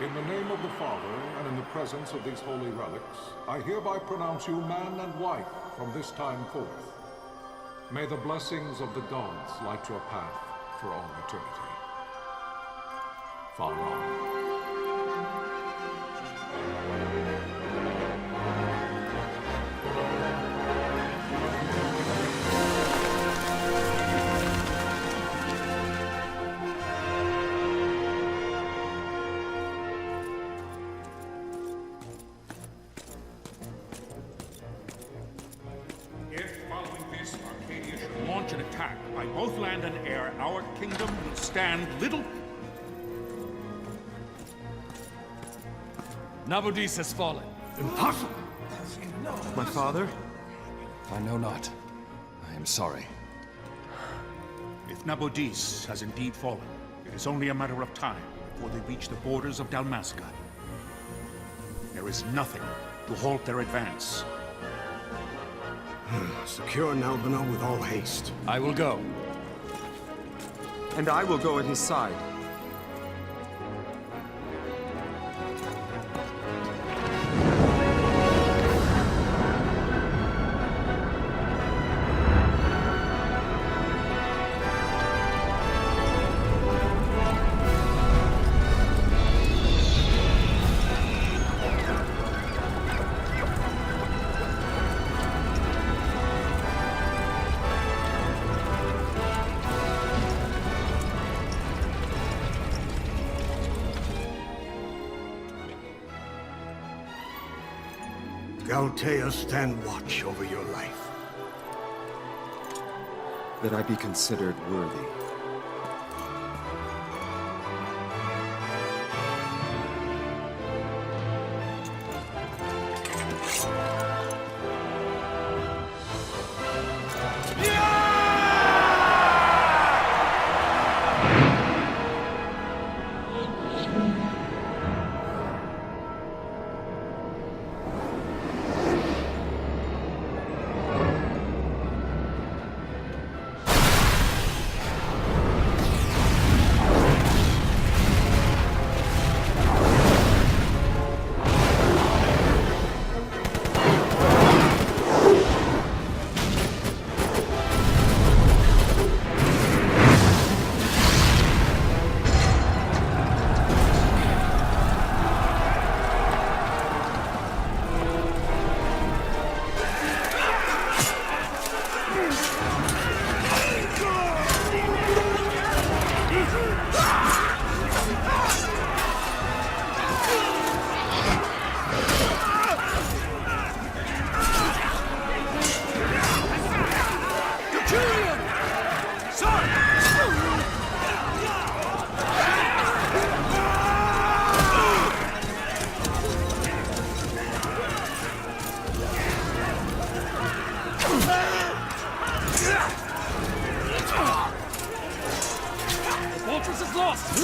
In the name of the Father, and in the presence of these holy relics, I hereby pronounce you man and wife from this time forth. May the blessings of the gods light your path for all eternity. Far on. An attack by both land and air, our kingdom will stand little. Nabudis has fallen. Impossible! My father? I know not. I am sorry. If Nabudis has indeed fallen, it is only a matter of time before they reach the borders of Dalmasca. There is nothing to halt their advance. Secure Nalbina with all haste. I will go. And I will go at his side. Galtea, stand watch over your life. That I be considered worthy.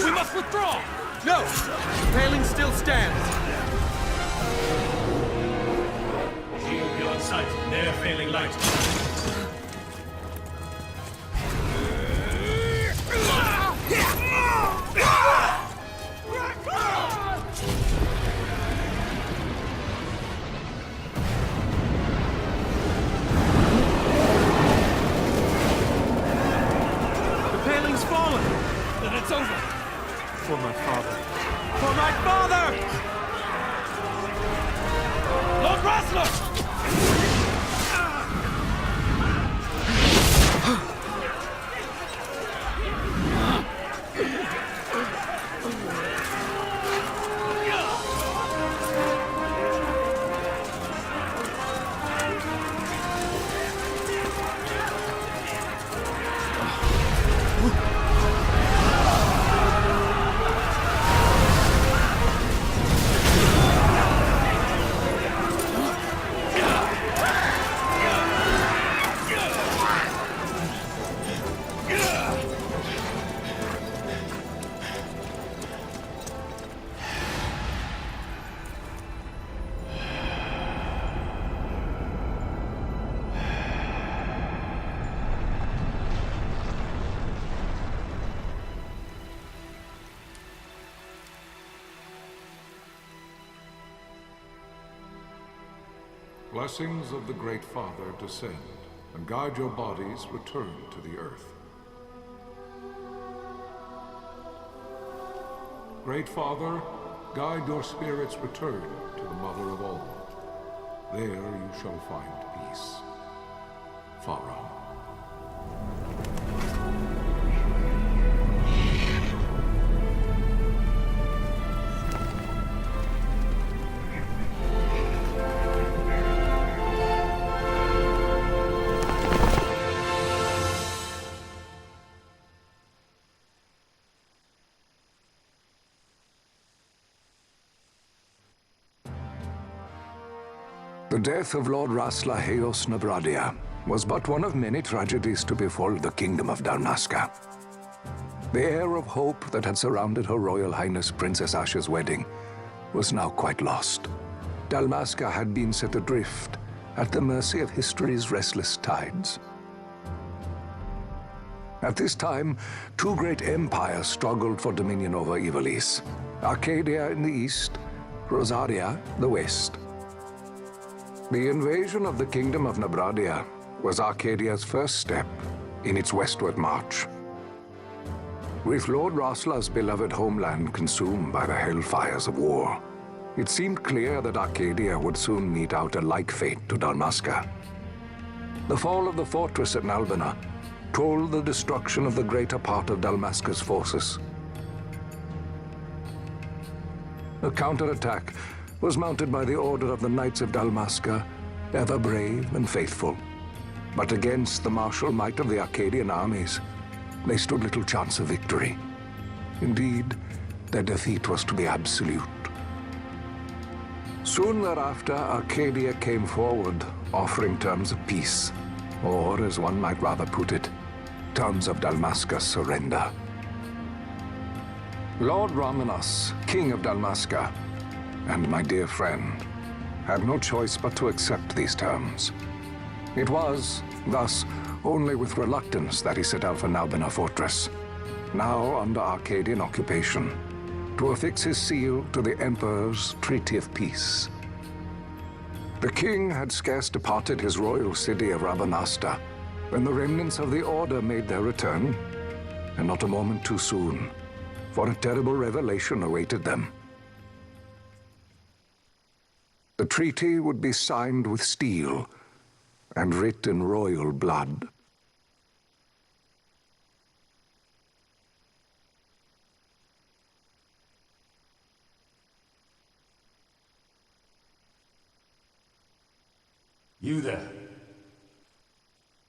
We must withdraw! No! Paling still stands! Shield beyond sight, ne'er failing light. The paling's fallen! Then it's over! For my father. For my father! Lord Rasler! Blessings of the Great Father descend, and guide your bodies return to the earth. Great Father, guide your spirits return to the Mother of all. There you shall find peace. Pharaoh. The death of Lord Raslaheos Nabradia was but one of many tragedies to befall the Kingdom of Dalmasca. The air of hope that had surrounded Her Royal Highness Princess Asha's wedding was now quite lost. Dalmasca had been set adrift at the mercy of history's restless tides. At this time, two great empires struggled for dominion over Ivalice: Arcadia in the east, Rosaria the west. The invasion of the Kingdom of Nabradia was Arcadia's first step in its westward march. With Lord Rasla's beloved homeland consumed by the hellfires of war, it seemed clear that Arcadia would soon mete out a like fate to Dalmasca. The fall of the fortress at Nalbina told the destruction of the greater part of Dalmasca's forces. A counterattack was mounted by the order of the Knights of Dalmasca, ever brave and faithful. But against the martial might of the Arcadian armies, they stood little chance of victory. Indeed, their defeat was to be absolute. Soon thereafter, Arcadia came forward, offering terms of peace, or, as one might rather put it, terms of Dalmasca's surrender. Lord Ramenas, King of Dalmasca, and my dear friend, had no choice but to accept these terms. It was, thus, only with reluctance that he set out for Nalbina Fortress, now under Arcadian occupation, to affix his seal to the Emperor's Treaty of Peace. The king had scarce departed his royal city of Rabanasta when the remnants of the Order made their return, and not a moment too soon, for a terrible revelation awaited them. The treaty would be signed with steel and writ in royal blood. You there?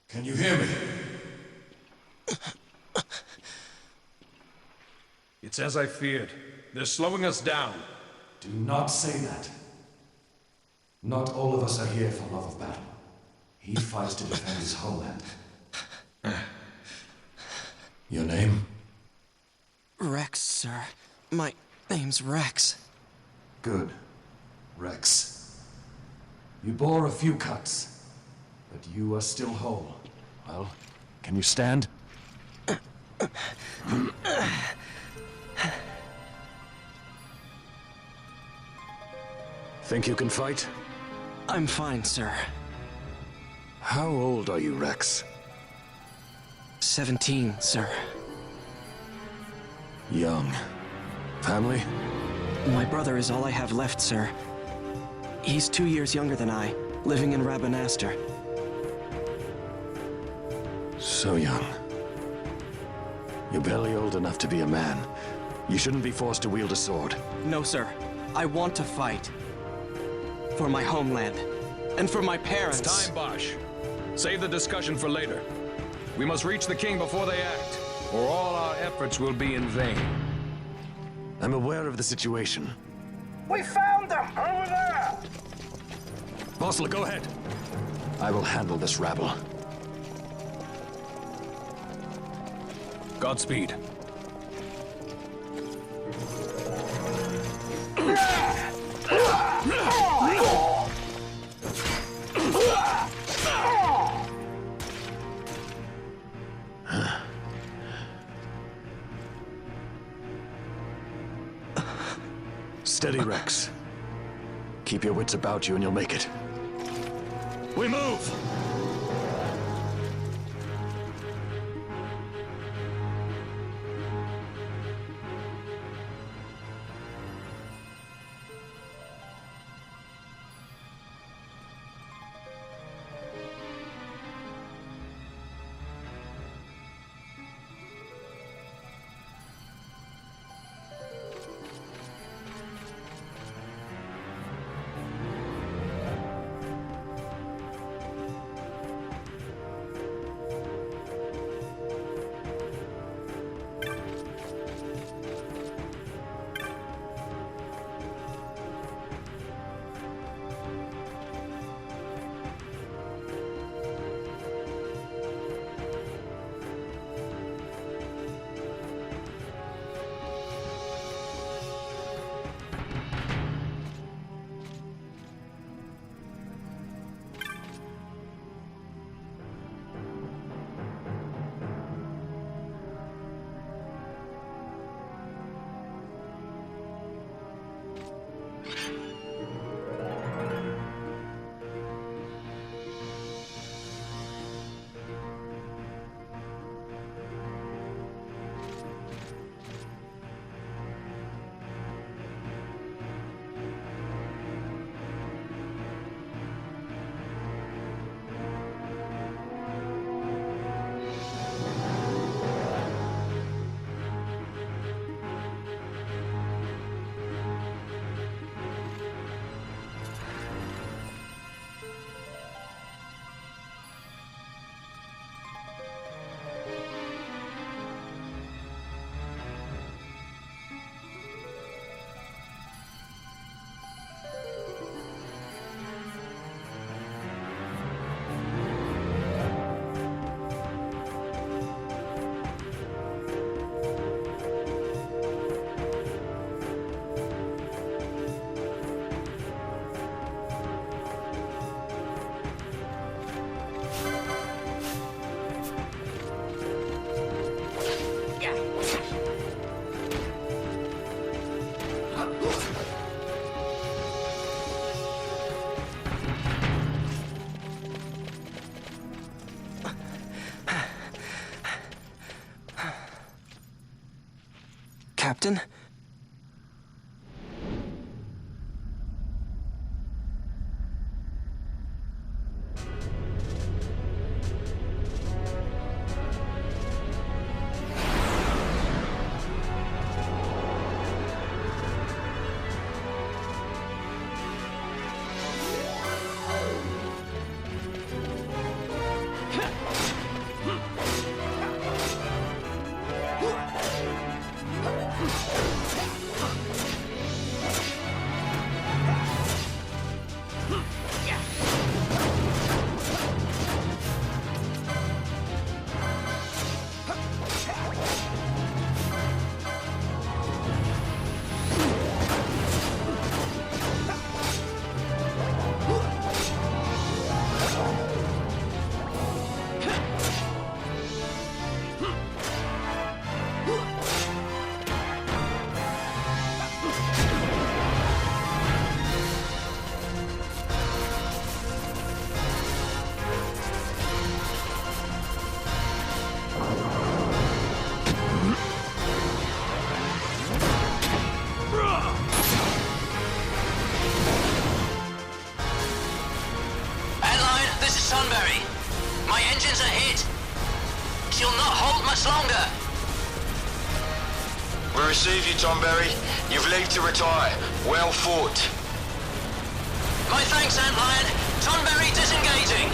Can you hear me? It's as I feared. They're slowing us down. Do not say that. Not all of us are here for love of battle. He fights to defend his homeland. Your name? Rex, sir. My name's Rex. Good. Rex. You bore a few cuts, but you are still whole. Well, can you stand? Think you can fight? I'm fine, sir. How old are you, Rex? 17, sir. Young. Family? My brother is all I have left, sir. He's 2 years younger than I, living in Rabanastre. So young. You're barely old enough to be a man. You shouldn't be forced to wield a sword. No, sir. I want to fight. For my homeland. And for my parents. It's time, Bosch. Save the discussion for later. We must reach the king before they act, or all our efforts will be in vain. I'm aware of the situation. We found them! Over there! Bossler, go ahead. I will handle this rabble. Godspeed. Steady, Rex. Keep your wits about you and you'll make it. We move! Captain? My engines are hit. She'll not hold much longer. We receive you, Tomberry. You've leave to retire. Well fought. My thanks, Antlion. Tonberry disengaging.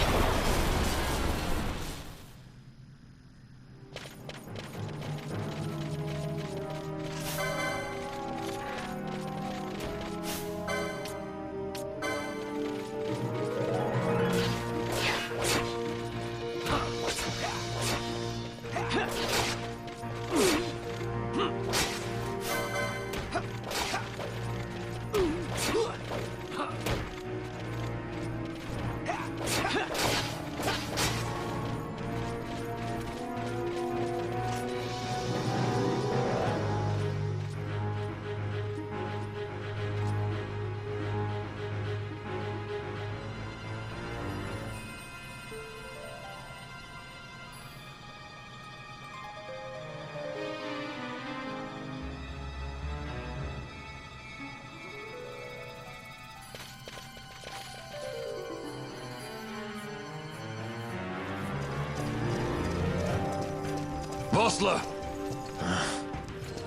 Vossler!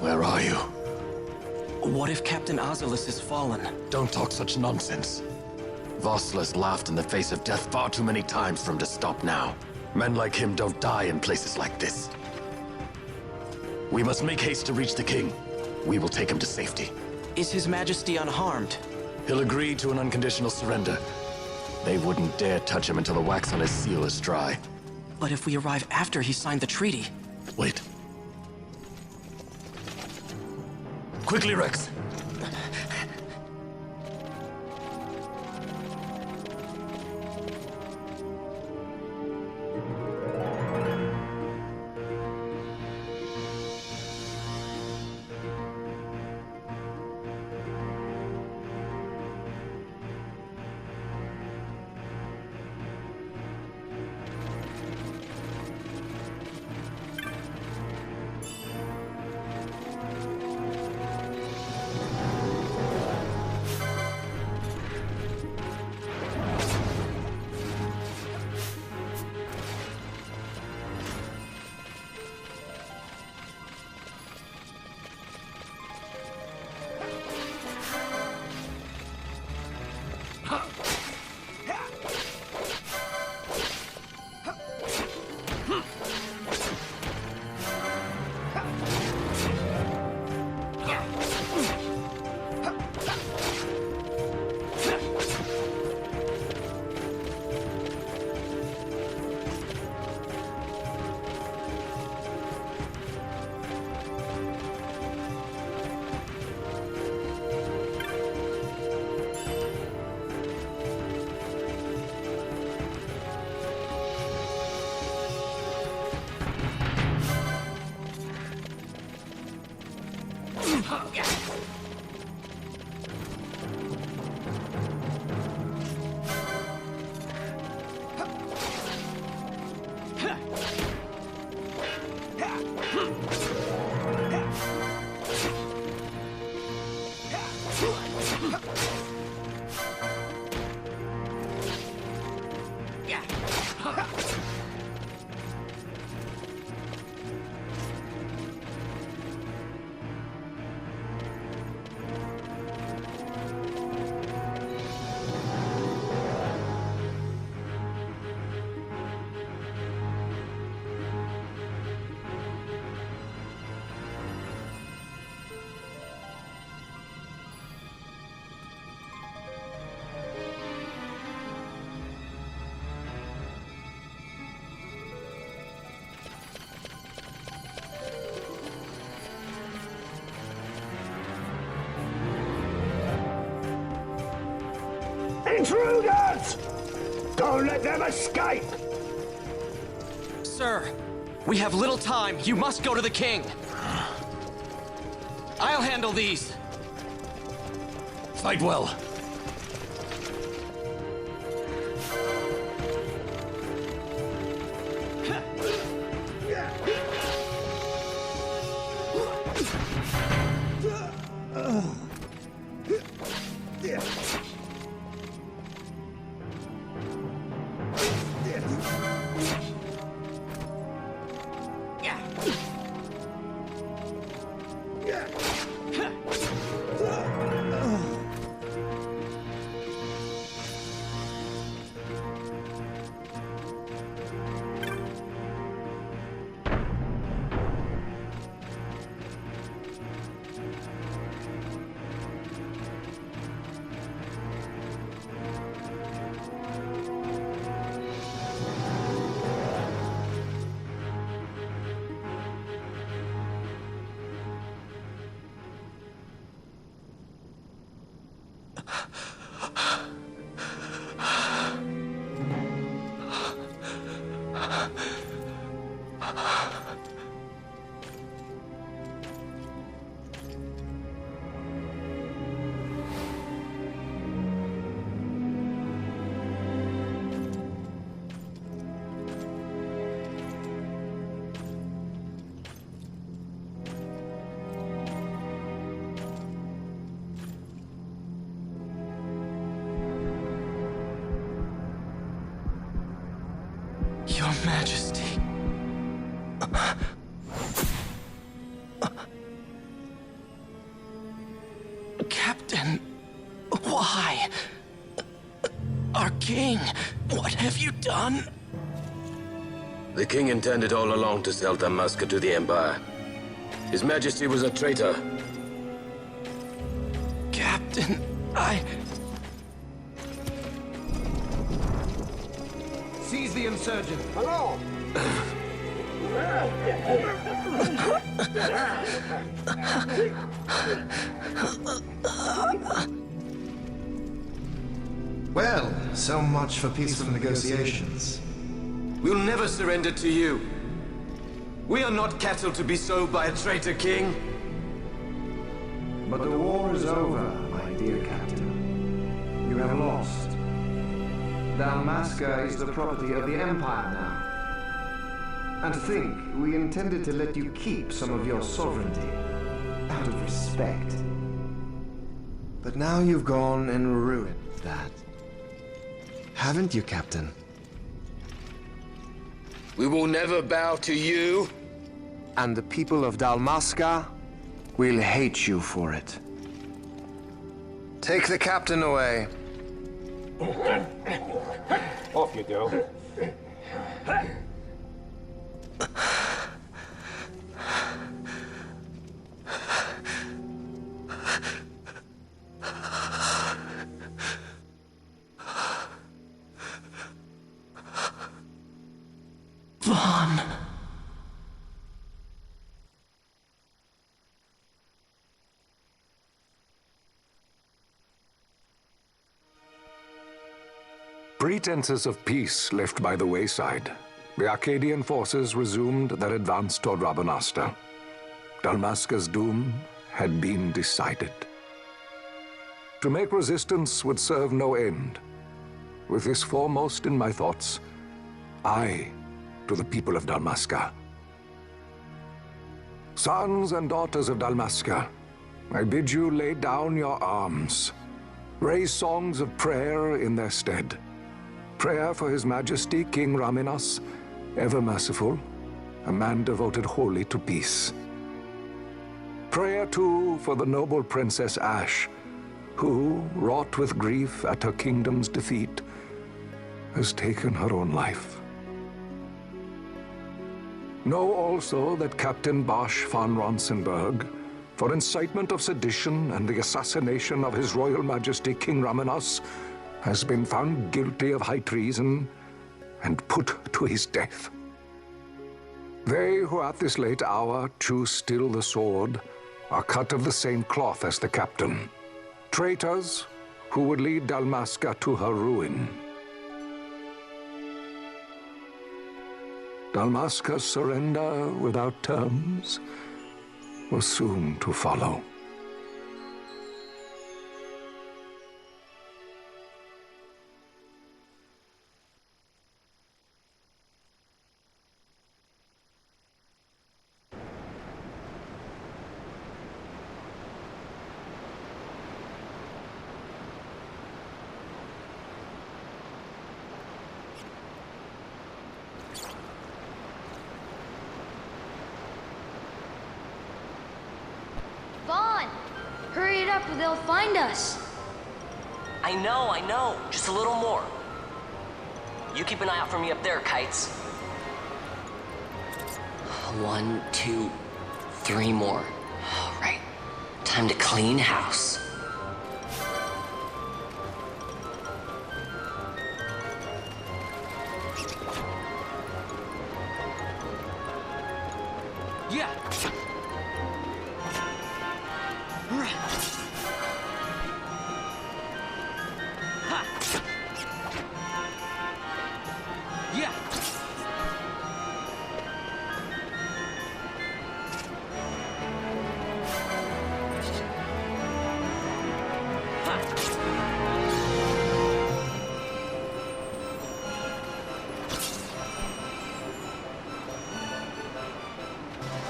Where are you? What if Captain Oculus is fallen? Don't talk such nonsense. Vossler's laughed in the face of death far too many times for him to stop now. Men like him don't die in places like this. We must make haste to reach the king. We will take him to safety. Is His Majesty unharmed? He'll agree to an unconditional surrender. They wouldn't dare touch him until the wax on his seal is dry. But if we arrive after he signed the treaty... Wait. Quickly, Rex! Intruders! Don't let them escape! Sir, we have little time. You must go to the king. I'll handle these. Fight well. Your Majesty. Captain, why? Our king, what have you done? The king intended all along to sell Dalmasca to the Empire. His Majesty was a traitor. Captain, Seize the insurgent. Hello! Well, so much for peaceful negotiations. We'll never surrender to you. We are not cattle to be sold by a traitor king. But the war is over, my dear Captain. You have lost. Dalmasca is the property of the Empire now. And to think, we intended to let you keep some of your sovereignty, out of respect. But now you've gone and ruined that. Haven't you, Captain? We will never bow to you. And the people of Dalmasca will hate you for it. Take the captain away. Off you go. Vaughn. Pretenses of peace left by the wayside, the Arcadian forces resumed their advance toward Rabanasta. Dalmasca's doom had been decided. To make resistance would serve no end. With this foremost in my thoughts, I to the people of Dalmasca. Sons and daughters of Dalmasca, I bid you lay down your arms. Raise songs of prayer in their stead. Prayer for His Majesty King Raminas, ever merciful, a man devoted wholly to peace. Prayer, too, for the noble Princess Ash, who, wrought with grief at her kingdom's defeat, has taken her own life. Know also that Captain Bosch von Ronsenberg, for incitement of sedition and the assassination of His Royal Majesty King Raminas, has been found guilty of high treason and put to his death. They who at this late hour choose still the sword are cut of the same cloth as the captain. Traitors who would lead Dalmasca to her ruin. Dalmasca's surrender without terms was soon to follow. Hurry it up or they'll find us. I know. Just a little more. You keep an eye out for me up there, Kites. 1, 2, 3 more. All right. Time to clean house. Yeah. Yeah.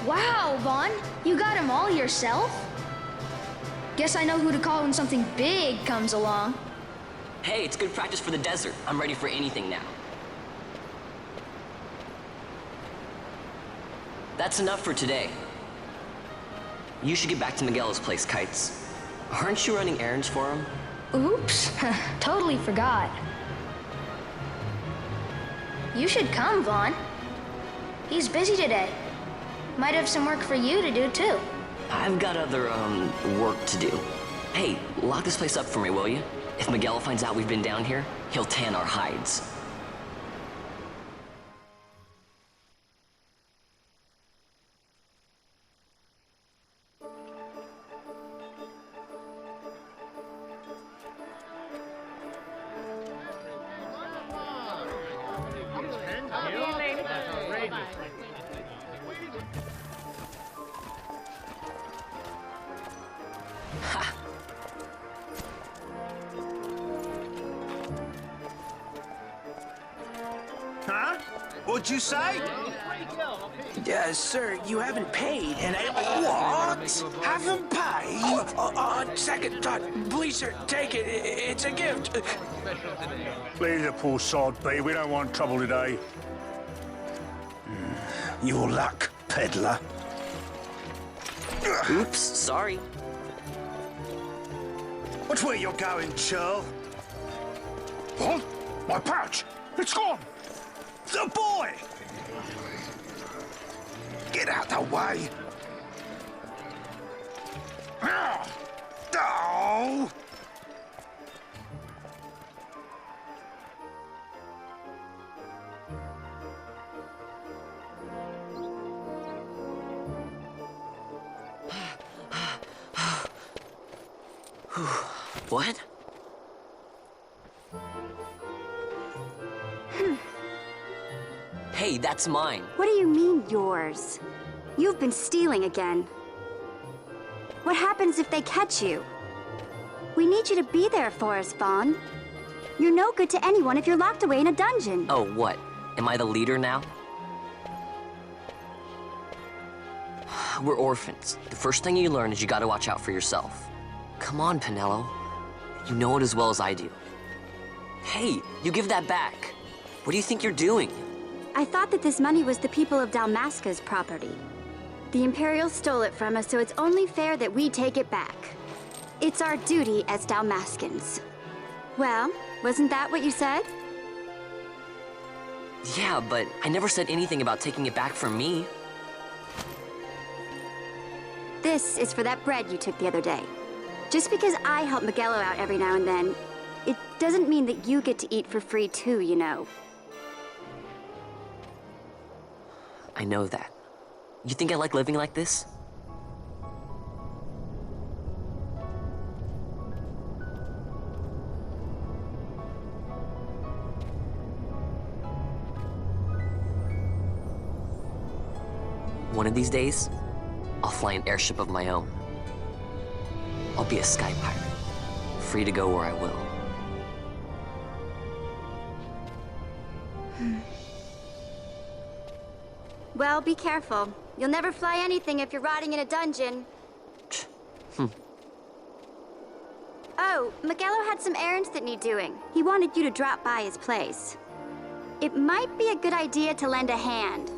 Wow, Vaughn, you got them all yourself? Guess I know who to call when something big comes along. Hey, it's good practice for the desert. I'm ready for anything now. That's enough for today. You should get back to Miguel's place, Kites. Aren't you running errands for him? Oops, totally forgot. You should come, Vaughn. He's busy today. Might have some work for you to do, too. I've got other, work to do. Hey, lock this place up for me, will you? If Miguel finds out we've been down here, he'll tan our hides. Huh? What'd you say? Sir, you haven't paid, and What? Haven't paid? On second thought, please, sir, take it. It's a gift. Leave the poor sod be. We don't want trouble today. Your luck, peddler. Oops, sorry. Watch where you're going, churl. What? My pouch! It's gone! The boy! Get out the way! Oh! What? Hey, that's mine. What do you mean, yours? You've been stealing again. What happens if they catch you? We need you to be there for us, Vaughn. You're no good to anyone if you're locked away in a dungeon. Oh, what? Am I the leader now? We're orphans. The first thing you learn is you gotta watch out for yourself. Come on, Pinello. You know it as well as I do. Hey, you give that back. What do you think you're doing? I thought that this money was the people of Dalmasca's property. The Imperials stole it from us, so it's only fair that we take it back. It's our duty as Dalmascans. Well, wasn't that what you said? Yeah, but I never said anything about taking it back from me. This is for that bread you took the other day. Just because I help Miguelo out every now and then, it doesn't mean that you get to eat for free too, you know. I know that. You think I like living like this? One of these days, I'll fly an airship of my own. I'll be a sky pirate, free to go where I will. Well, be careful. You'll never fly anything if you're rotting in a dungeon. Oh, Miguelo had some errands that need doing. He wanted you to drop by his place. It might be a good idea to lend a hand.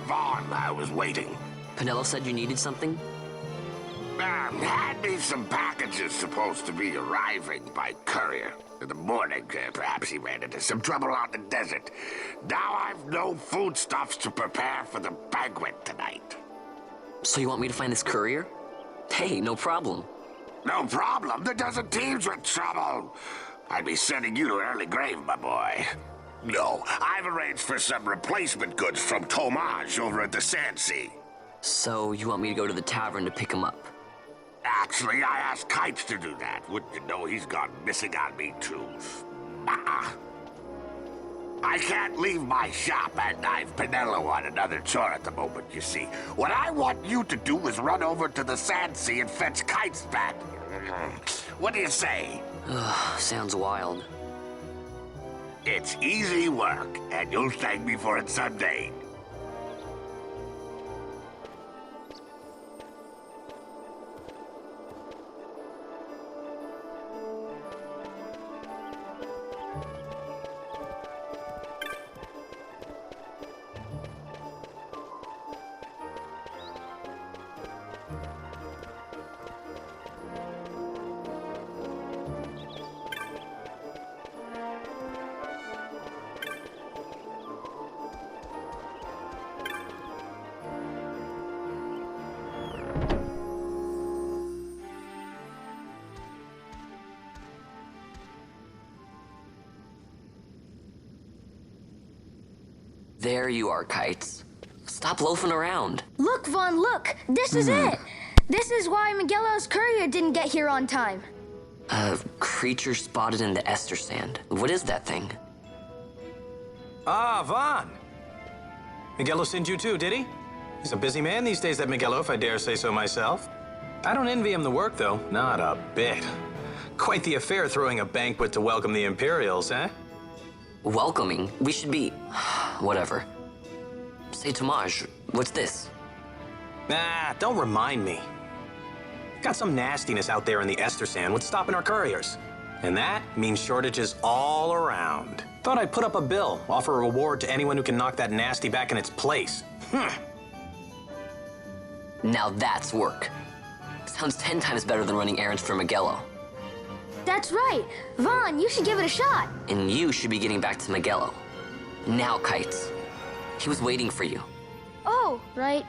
Vaughn, I was waiting. Pinello said you needed something? Had me some packages supposed to be arriving by courier. In the morning, perhaps he ran into some trouble out in the desert. Now I've no foodstuffs to prepare for the banquet tonight. So you want me to find this courier? Hey, no problem. No problem. The dozen teams with trouble. I'd be sending you to early grave, my boy. No, I've arranged for some replacement goods from Tomage over at the Sandsea. So you want me to go to the tavern to pick him up? Actually, I asked Kites to do that. Wouldn't you know he's gone missing on me, too? I can't leave my shop, and I've Pinello on another chore at the moment, you see. What I want you to do is run over to the Sandsea and fetch Kites back. What do you say? Sounds wild. It's easy work, and you'll thank me for it someday. There you are, Kites. Stop loafing around. Look, Vaughn, look! This is it! This is why Miguelo's courier didn't get here on time. A creature spotted in the Ester Sand. What is that thing? Ah, Vaughn. Miguelo sent you too, did he? He's a busy man these days, that Miguelo, if I dare say so myself. I don't envy him the work, though. Not a bit. Quite the affair throwing a banquet to welcome the Imperials, eh? Welcoming? We should be... whatever. Say, Tomage, what's this? Nah, don't remind me. Got some nastiness out there in the Ester Sand. What's stopping our couriers? And that means shortages all around. Thought I'd put up a bill, offer a reward to anyone who can knock that nasty back in its place. Now that's work. Sounds 10 times better than running errands for Miguelo. That's right. Vaughn, you should give it a shot. And you should be getting back to Miguelo. Now, Kites. He was waiting for you. Oh, right.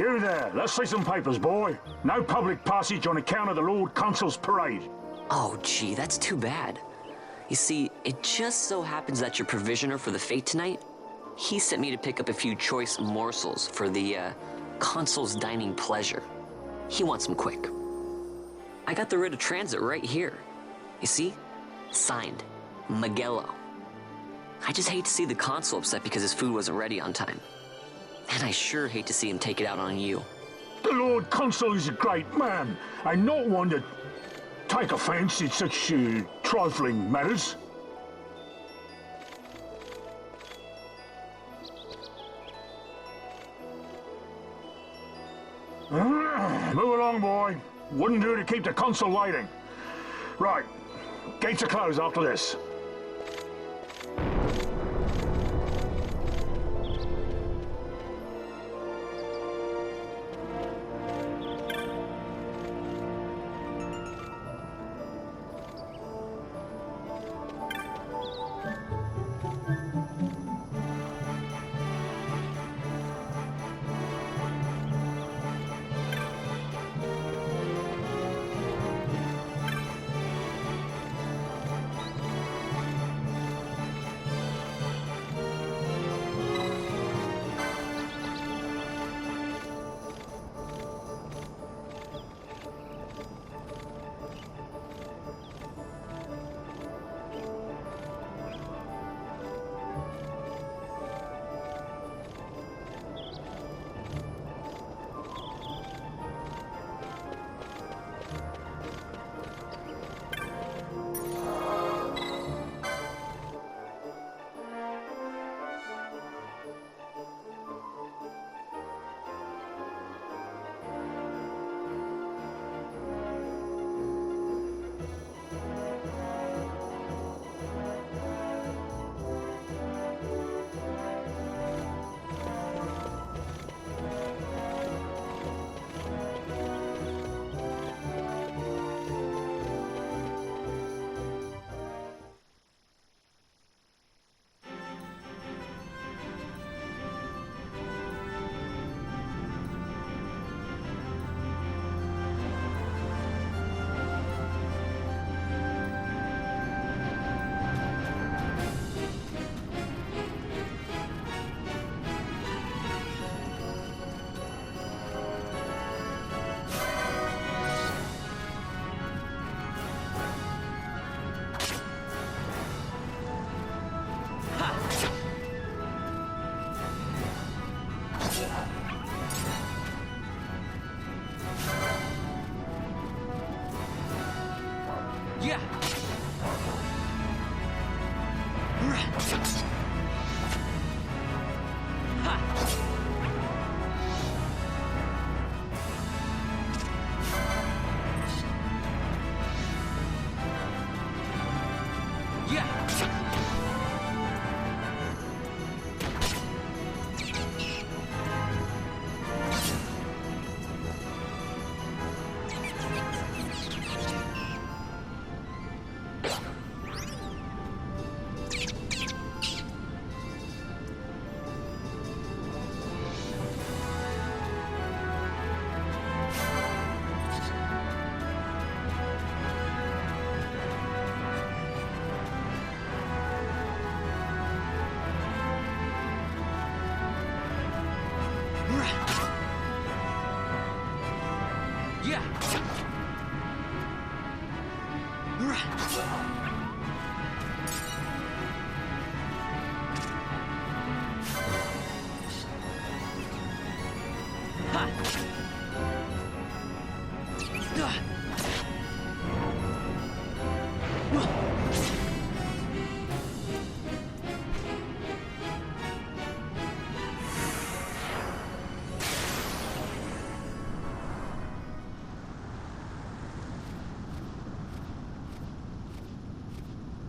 You there, let's see some papers, boy. No public passage on account of the Lord Consul's parade. Oh, gee, that's too bad. You see, it just so happens that your provisioner for the fete tonight, he sent me to pick up a few choice morsels for the, Consul's dining pleasure. He wants them quick. I got the writ of transit right here. You see? Signed, Magello. I just hate to see the Consul upset because his food wasn't ready on time. And I sure hate to see him take it out on you. The Lord Consul is a great man, and not one to take offense in such trifling matters. Move along, boy. Wouldn't do to keep the Consul waiting. Right. Gates are closed after this. Yeah.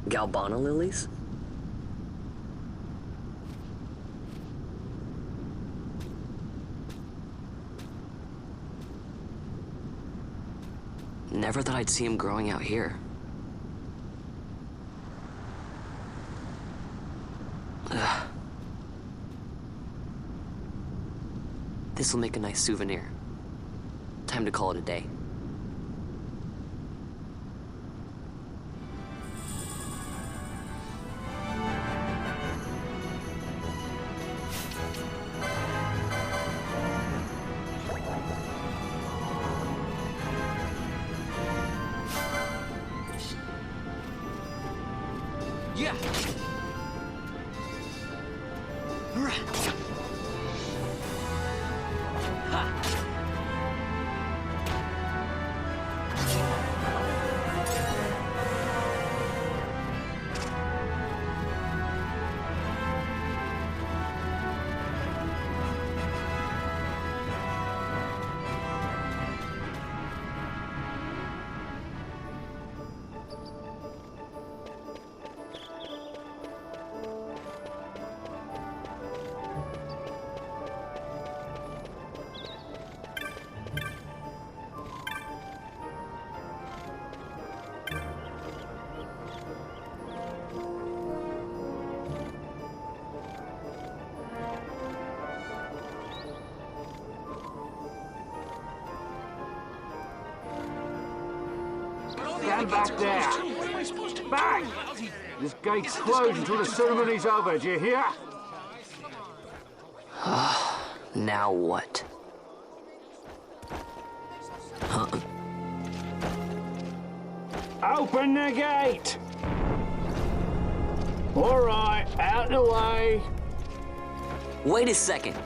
Galbana lilies? Never thought I'd see him growing out here. Ugh. This'll make a nice souvenir. Time to call it a day. Yeah. Stand back there. Back! This gate's closed until the ceremony's over, do you hear? Now what? Open the gate! All right, out the way. Wait a second.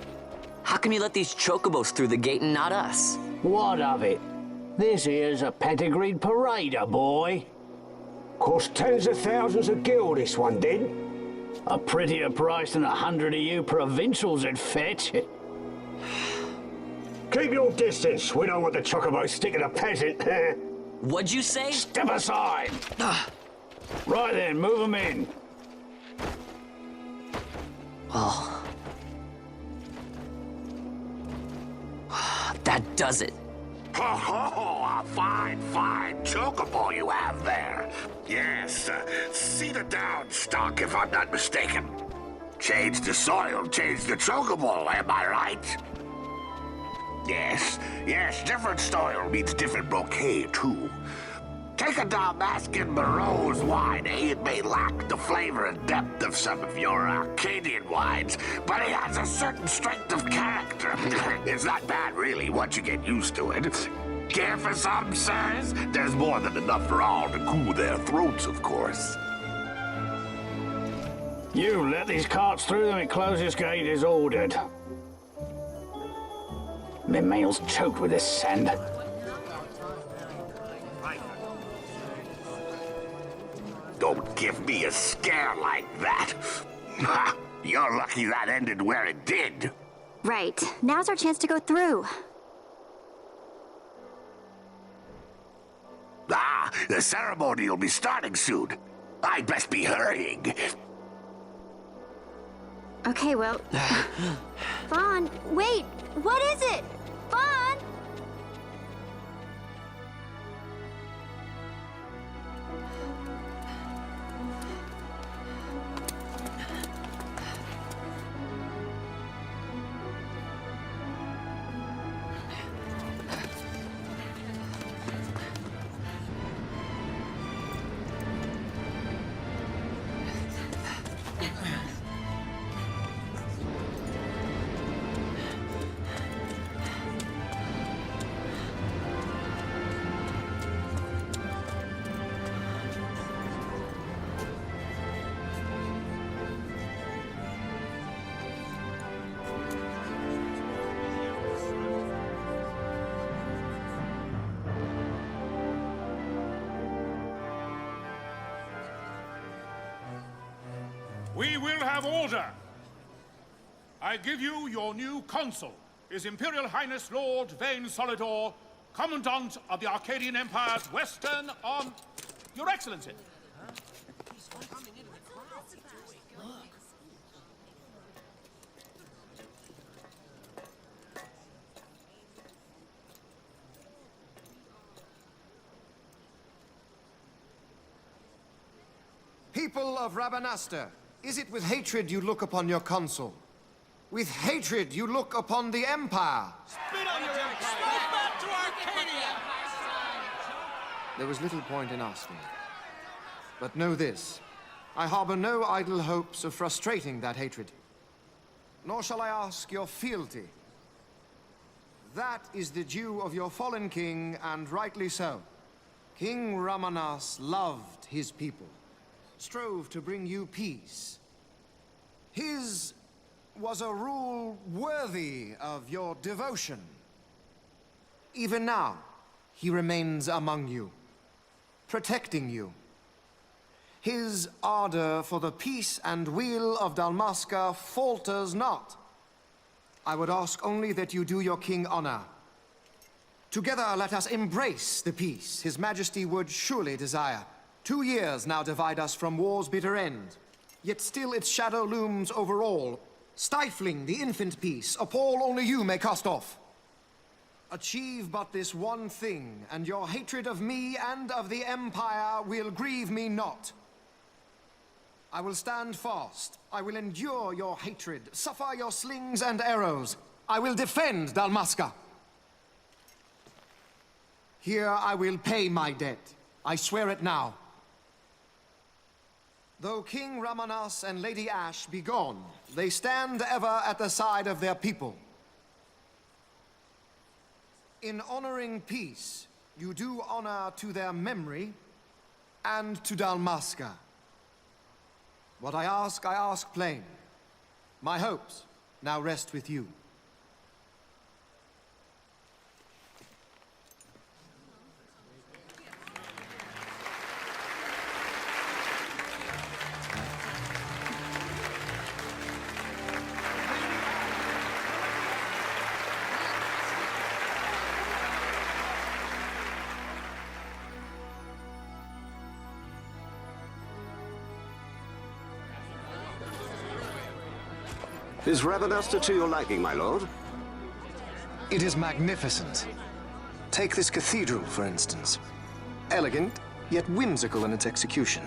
How come you let these chocobos through the gate and not us? What of it? This here's a pedigreed parader, boy. Cost tens of thousands of gil, this one did. A prettier price than 100 of you provincials would fetch. Keep your distance. We don't want the chocobo sticking a peasant. What'd you say? Step aside. Right then, move them in. Oh. That does it. Oh, a fine chocobo you have there. Yes, cedar down stock, if I'm not mistaken. Change the soil, change the chocobo, am I right? Yes, different soil means different bouquet, too. Take a Dalmascan Moreau's wine, It may lack the flavor and depth of some of your Arcadian wines, but it has a certain strength of character. It's not bad, really, once you get used to it. Care for some, sirs? There's more than enough for all to cool their throats, of course. You let these carts through and close this gate as ordered. My mail's choked with this sand. Don't give me a scare like that. You're lucky that ended where it did. Right. Now's our chance to go through. The ceremony will be starting soon. I'd best be hurrying. Okay, well... Vaughn, wait! What is it? Vaughn! We will have order. I give you your new consul, His Imperial Highness Lord Vane Solidor, Commandant of the Arcadian Empire's Western Arm... Your Excellency. People of Rabanastre, is it with hatred you look upon your consul? With hatred you look upon the Empire. Spit on your empire! Step back to Arcadia! There was little point in asking. But know this, I harbor no idle hopes of frustrating that hatred. Nor shall I ask your fealty. That is the due of your fallen king, and rightly so. King Ramanas loved his people, strove to bring you peace. His was a rule worthy of your devotion. Even now, he remains among you, protecting you. His ardor for the peace and weal of Dalmasca falters not. I would ask only that you do your king honor. Together let us embrace the peace his majesty would surely desire. 2 years now divide us from war's bitter end, yet still its shadow looms over all, stifling the infant peace a pall only you may cast off. Achieve but this one thing, and your hatred of me and of the Empire will grieve me not. I will stand fast. I will endure your hatred, suffer your slings and arrows. I will defend Dalmasca. Here I will pay my debt. I swear it now. Though King Ramanas and Lady Ash be gone, they stand ever at the side of their people. In honoring peace, you do honor to their memory and to Dalmasca. What I ask plain. My hopes now rest with you. Is Rabanasta to your liking, my lord? It is magnificent. Take this cathedral, for instance. Elegant, yet whimsical in its execution.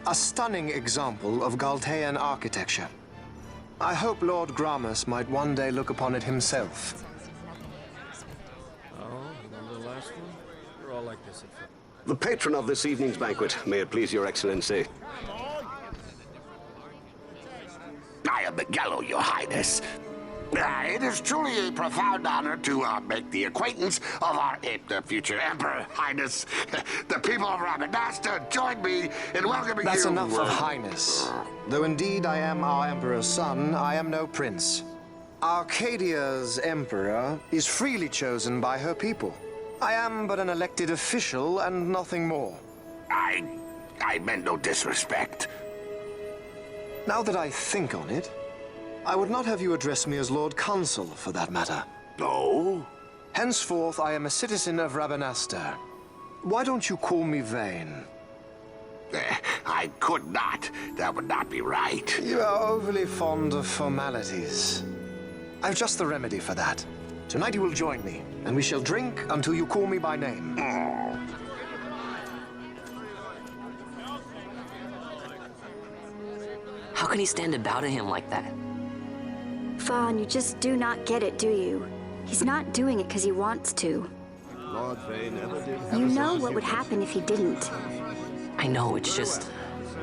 A stunning example of Galtean architecture. I hope Lord Gramus might one day look upon it himself. Oh, remember the last one? We're all like this at first. The patron of this evening's banquet, may it please your excellency. I am Miguelo, your highness. It is truly a profound honor to make the acquaintance of our future emperor, highness. The people of Rabanasta join me in welcoming you. That's enough of highness. Though indeed I am our emperor's son, I am no prince. Arcadia's emperor is freely chosen by her people. I am but an elected official and nothing more. I meant no disrespect. Now that I think on it, I would not have you address me as Lord Consul, for that matter. No? Henceforth, I am a citizen of Rabanasta. Why don't you call me Vane? I could not. That would not be right. You are overly fond of formalities. I've just the remedy for that. Tonight you will join me, and we shall drink until you call me by name. How can he stand about to him like that? Fawn, you just do not get it, do you? He's not doing it because he wants to. Lord Vane never did. You know what would happen if he didn't. I know, it's just...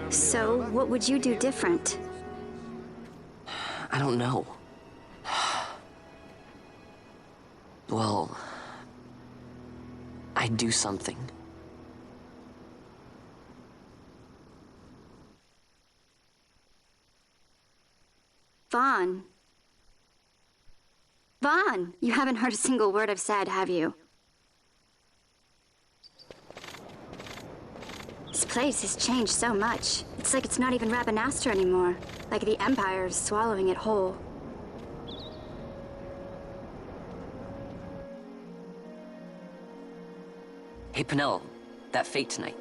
So, what would you do different? I don't know. Well... I'd do something. Vaughn. Vaughn, you haven't heard a single word I've said, have you? This place has changed so much. It's like it's not even Rabanasta anymore. Like the Empire is swallowing it whole. Hey, Penel, that fete tonight.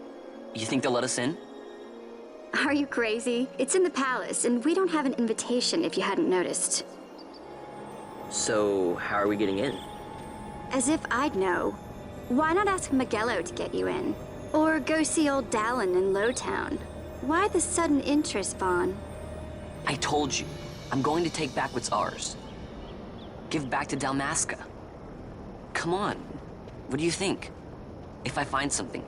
You think they'll let us in? Are you crazy? It's in the palace, and we don't have an invitation if you hadn't noticed. So, how are we getting in? As if I'd know. Why not ask Miguelo to get you in? Or go see old Dallin in Lowtown? Why the sudden interest, Vaughn? I told you, I'm going to take back what's ours. Give back to Dalmasca. Come on. What do you think? If I find something,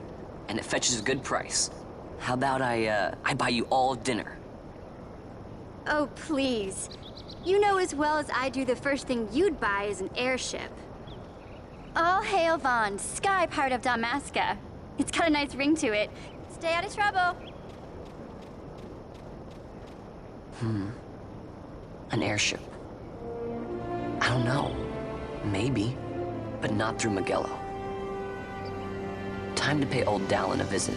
and it fetches a good price, how about I buy you all dinner? Oh, please. You know as well as I do the first thing you'd buy is an airship. All hail Vaughn, sky part of Dalmasca. It's got a nice ring to it. Stay out of trouble. An airship. I don't know. Maybe. But not through Magello. Time to pay old Dallin a visit.